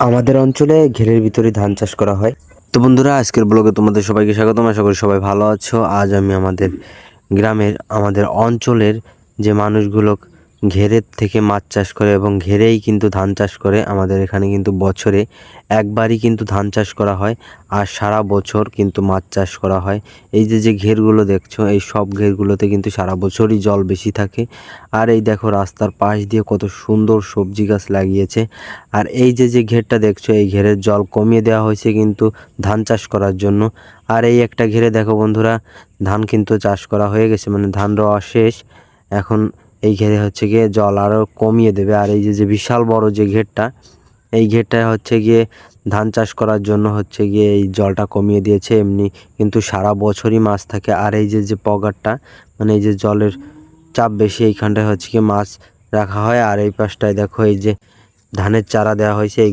আমাদের অঞ্চলে ঘেরের ভিতরে ধান চাষ করা হয়। তো বন্ধুরা, আজকের ব্লগে তোমাদের সবাইকে স্বাগতম। আশা করি সবাই ভালো আছো। আজ আমি আমাদের গ্রামের, আমাদের অঞ্চলের যে মানুষগুলো ঘেরের থেকে মাছ চাষ করে এবং ঘেরেই কিন্তু ধান চাষ করে, আমাদের এখানে কিন্তু বছরে একবারই কিন্তু ধান চাষ করা হয় আর সারা বছর কিন্তু মাছ চাষ করা হয়। এই যে ঘেরগুলো দেখছো, এই সব ঘেরগুলোতে কিন্তু সারা বছরই জল বেশি থাকে। আর এই দেখো রাস্তার পাশ দিয়ে কত সুন্দর সবজি গাছ লাগিয়েছে। আর এই যে ঘেরটা দেখছো, এই ঘেরের জল কমিয়ে দেওয়া হয়েছে কিন্তু ধান চাষ করার জন্য। আর এই একটা ঘেরে দেখো বন্ধুরা, ধান কিন্তু চাষ করা হয়ে গেছে, মানে ধান রোয়া শেষ। এখন এই ঘেরে হচ্ছে গিয়ে জল আরও কমিয়ে দেবে। আর এই যে বিশাল বড় যে ঘেরটা, এই ঘেরটা হচ্ছে গিয়ে ধান চাষ করার জন্য হচ্ছে গিয়ে এই জলটা কমিয়ে দিয়েছে। এমনি কিন্তু সারা বছরই মাছ থাকে। আর এই যে পগারটা, মানে এই যে জলের চাপ বেশি, এইখানটায় হচ্ছে গিয়ে মাছ রাখা হয়। আর এই পাশটায় দেখো এই যে ধানের চারা দেওয়া হয়েছে, এইগুলো